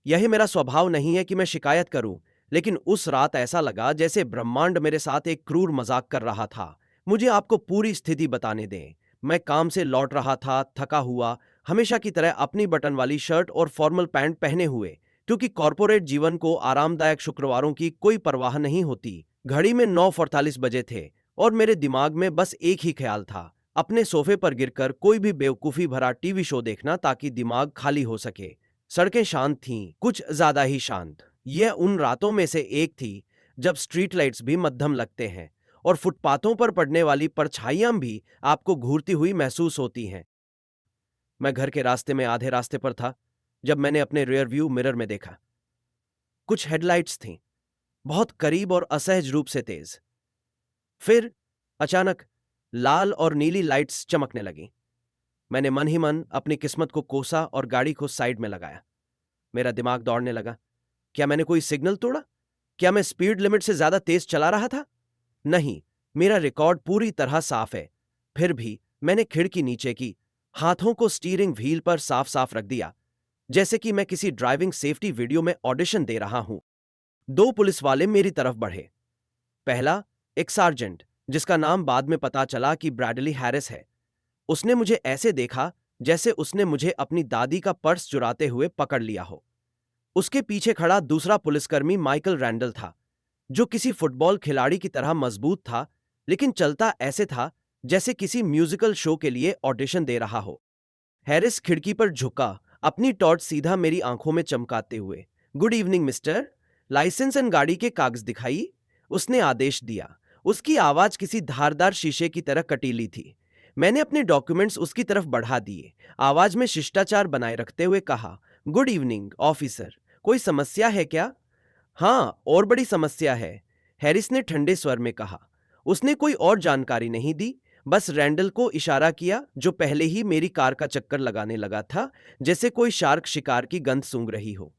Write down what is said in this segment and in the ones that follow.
यही मेरा स्वभाव नहीं है कि मैं शिकायत करूं, लेकिन उस रात ऐसा लगा जैसे ब्रह्मांड मेरे साथ एक क्रूर मजाक कर रहा था। मुझे आपको पूरी स्थिति बताने दें। मैं काम से लौट रहा था, थका हुआ, हमेशा की तरह अपनी बटन वाली शर्ट और फॉर्मल पैंट पहने हुए, क्योंकि कॉर्पोरेट जीवन को आरामदायक शुक्रवारों की कोई परवाह नहीं होती। घड़ी में 9:45 बजे थे और मेरे दिमाग में बस एक ही ख्याल था, अपने सोफे पर गिरकर कोई भी बेवकूफी भरा टीवी शो देखना ताकि दिमाग खाली हो सके। सड़कें शांत थीं, कुछ ज्यादा ही शांत। यह उन रातों में से एक थी जब स्ट्रीट लाइट्स भी मध्यम लगते हैं और फुटपाथों पर पड़ने वाली परछाइयां भी आपको घूरती हुई महसूस होती हैं। मैं घर के रास्ते में आधे रास्ते पर था जब मैंने अपने रियर व्यू मिरर में देखा। कुछ हेडलाइट्स थीं, बहुत करीब और असहज रूप से तेज। फिर अचानक लाल और नीली लाइट्स चमकने लगीं। मैंने मन ही मन अपनी किस्मत को कोसा और गाड़ी को साइड में लगाया। मेरा दिमाग दौड़ने लगा। क्या मैंने कोई सिग्नल तोड़ा? क्या मैं स्पीड लिमिट से ज्यादा तेज चला रहा था? नहीं, मेरा रिकॉर्ड पूरी तरह साफ है। फिर भी मैंने खिड़की नीचे की, हाथों को स्टीयरिंग व्हील पर साफ साफ रख दिया, जैसे कि मैं किसी ड्राइविंग सेफ्टी वीडियो में ऑडिशन दे रहा हूं। दो पुलिस वाले मेरी तरफ बढ़े। पहला, एक सार्जेंट, जिसका नाम बाद में पता चला कि ब्रैडली हैरिस है। उसने मुझे ऐसे देखा जैसे उसने मुझे अपनी दादी का पर्स चुराते हुए पकड़ लिया हो। उसके पीछे खड़ा दूसरा पुलिसकर्मी माइकल रैंडल था, जो किसी फुटबॉल खिलाड़ी की तरह मजबूत था, लेकिन चलता ऐसे था जैसे किसी म्यूजिकल शो के लिए ऑडिशन दे रहा हो। हैरिस खिड़की पर झुका, अपनी टॉर्च सीधा मेरी आंखों में चमकाते हुए। Good evening mister, licence and गाड़ी के कागज दिखाई, उसने आदेश दिया। उसकी आवाज किसी धारदार शीशे की तरह कटीली थी। मैंने अपने डॉक्यूमेंट्स उसकी तरफ बढ़ा दिए, आवाज में शिष्टाचार बनाए रखते हुए कहा, गुड इवनिंग ऑफिसर, कोई समस्या है क्या? हाँ, और बड़ी समस्या है, हैरिस ने ठंडे स्वर में कहा। उसने कोई और जानकारी नहीं दी, बस रैंडल को इशारा किया, जो पहले ही मेरी कार का चक्कर लगाने लगा था, जैसे कोई शार्क शिकार की गंध सूंघ रही हो।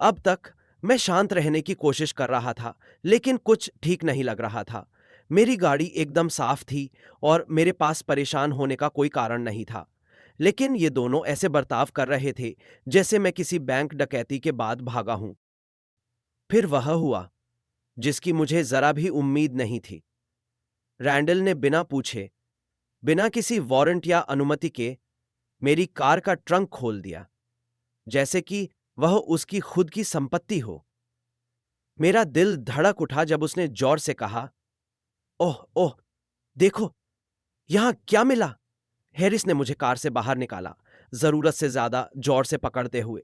अब तक मैं शांत रहने की कोशिश कर रहा था, लेकिन कुछ ठीक नहीं लग रहा था। मेरी गाड़ी एकदम साफ थी और मेरे पास परेशान होने का कोई कारण नहीं था। लेकिन ये दोनों ऐसे बर्ताव कर रहे थे जैसे मैं किसी बैंक डकैती के बाद भागा हूं। फिर वह हुआ जिसकी मुझे जरा भी उम्मीद नहीं थी। रैंडल ने बिना पूछे, बिना किसी वारंट या अनुमति के मेरी कार का ट्रंक खोल दिया, जैसे कि वह उसकी खुद की संपत्ति हो। मेरा दिल धड़क उठा जब उसने जोर से कहा, ओह ओह, देखो यहां क्या मिला। हैरिस ने मुझे कार से बाहर निकाला, जरूरत से ज्यादा जोर से पकड़ते हुए।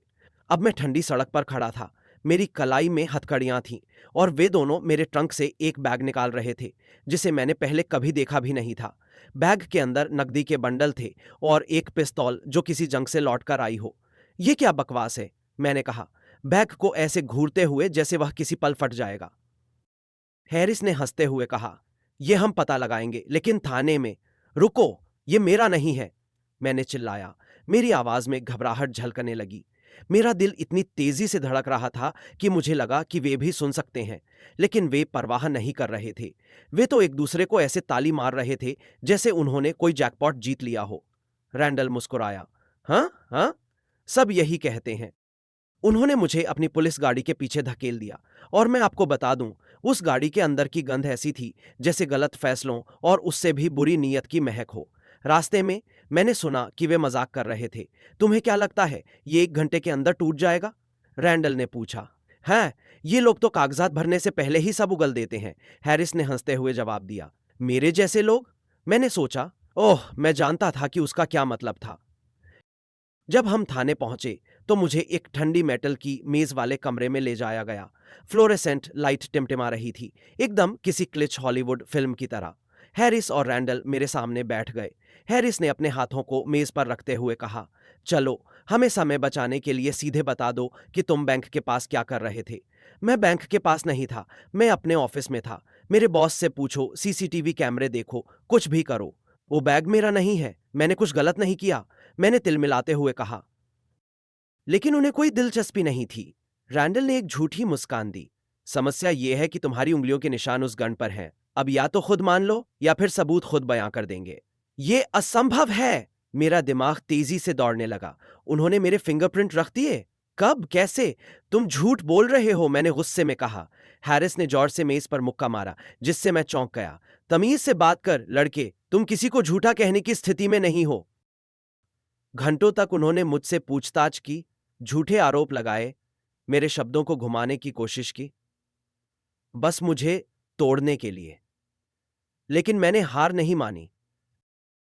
अब मैं ठंडी सड़क पर खड़ा था, मेरी कलाई में हथकड़ियां थीं और वे दोनों मेरे ट्रंक से एक बैग निकाल रहे थे, जिसे मैंने पहले कभी देखा भी नहीं था। बैग के अंदर नकदी के बंडल थे और एक पिस्तौल जो किसी जंग से लौटकर आई हो। यह क्या बकवास है, मैंने कहा, बैग को ऐसे घूरते हुए जैसे वह किसी पल फट जाएगा। हैरिस ने हंसते हुए कहा, यह हम पता लगाएंगे, लेकिन थाने में। रुको, ये मेरा नहीं है, मैंने चिल्लाया। मेरी आवाज में घबराहट झलकने लगी। मेरा दिल इतनी तेजी से धड़क रहा था कि मुझे लगा कि वे भी सुन सकते हैं, लेकिन वे परवाह नहीं कर रहे थे। वे तो एक दूसरे को ऐसे ताली मार रहे थे जैसे उन्होंने कोई जैकपॉट जीत लिया हो। रैंडल मुस्कुराया, हाँ हाँ, सब यही कहते हैं। उन्होंने मुझे अपनी पुलिस गाड़ी के पीछे धकेल दिया और मैं आपको बता दूं, उस गाड़ी के अंदर की गंध ऐसी थी जैसे गलत फैसलों और उससे भी बुरी नीयत की महक हो। रास्ते में मैंने सुना कि वे मजाक कर रहे थे। तुम्हें क्या लगता है ये 1 घंटे के अंदर टूट जाएगा? रैंडल ने पूछा। है, ये लोग तो कागजात भरने से पहले ही सब उगल देते हैं, हैरिस ने हंसते हुए जवाब दिया। मेरे जैसे लोग? मैंने सोचा। ओह, मैं जानता था कि उसका क्या मतलब था। जब हम थाने पहुंचे तो मुझे एक ठंडी मेटल की मेज वाले कमरे में ले जाया गया। फ्लोरेसेंट लाइट टिमटिमा रही थी, एकदम किसी क्लिच हॉलीवुड फिल्म की तरह। हैरिस और रैंडल मेरे सामने बैठ गए। हैरिस ने अपने हाथों को मेज पर रखते हुए कहा, चलो, हमें समय बचाने के लिए सीधे बता दो कि तुम बैंक के पास क्या कर रहे थे। मैं बैंक के पास नहीं था, मैं अपने ऑफिस में था। मेरे बॉस से पूछो, सीसीटीवी कैमरे देखो, कुछ भी करो। वो बैग मेरा नहीं है, मैंने कुछ गलत नहीं किया, मैंने तिलमिलाते हुए कहा। लेकिन उन्हें कोई दिलचस्पी नहीं थी। रैंडल ने एक झूठी मुस्कान दी। समस्या यह है कि तुम्हारी उंगलियों के निशान उस गन पर हैं। अब या तो खुद मान लो या फिर सबूत खुद बयां कर देंगे। ये असंभव है। मेरा दिमाग तेजी से दौड़ने लगा। उन्होंने मेरे फिंगरप्रिंट रख दिए? कब? कैसे? तुम झूठ बोल रहे हो, मैंने गुस्से में कहा। हैरिस ने जोर से मेज पर मुक्का मारा, जिससे मैं चौंक गया। तमीज से बात कर, लड़के, तुम किसी को झूठा कहने की स्थिति में नहीं हो। घंटों तक उन्होंने मुझसे पूछताछ की, झूठे आरोप लगाए, मेरे शब्दों को घुमाने की कोशिश की, बस मुझे तोड़ने के लिए। लेकिन मैंने हार नहीं मानी।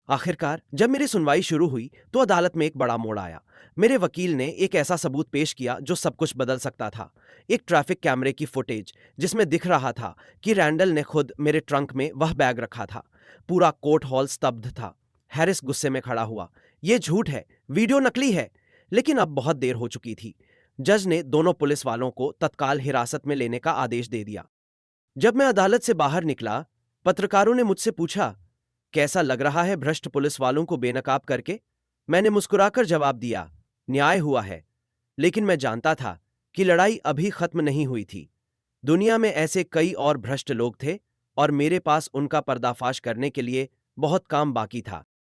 आखिरकार जब मेरी सुनवाई शुरू हुई तो अदालत में एक बड़ा मोड़ आया। मेरे वकील ने एक ऐसा सबूत पेश किया जो सब कुछ बदल सकता था। एक ट्रैफिक कैमरे की फुटेज जिसमें दिख रहा था कि रैंडल ने खुद मेरे ट्रंक में वह बैग रखा था। पूरा कोर्ट हॉल स्तब्ध था। हैरिस गुस्से में खड़ा हुआ। यह झूठ है, वीडियो नकली है। लेकिन अब बहुत देर हो चुकी थी। जज ने दोनों पुलिस वालों को तत्काल हिरासत में लेने का आदेश दे दिया। जब मैं अदालत से बाहर निकला, पत्रकारों ने मुझसे पूछा, कैसा लग रहा है भ्रष्ट पुलिस वालों को बेनकाब करके? मैंने मुस्कुराकर जवाब दिया, न्याय हुआ है। लेकिन मैं जानता था कि लड़ाई अभी खत्म नहीं हुई थी। दुनिया में ऐसे कई और भ्रष्ट लोग थे और मेरे पास उनका पर्दाफाश करने के लिए बहुत काम बाकी था।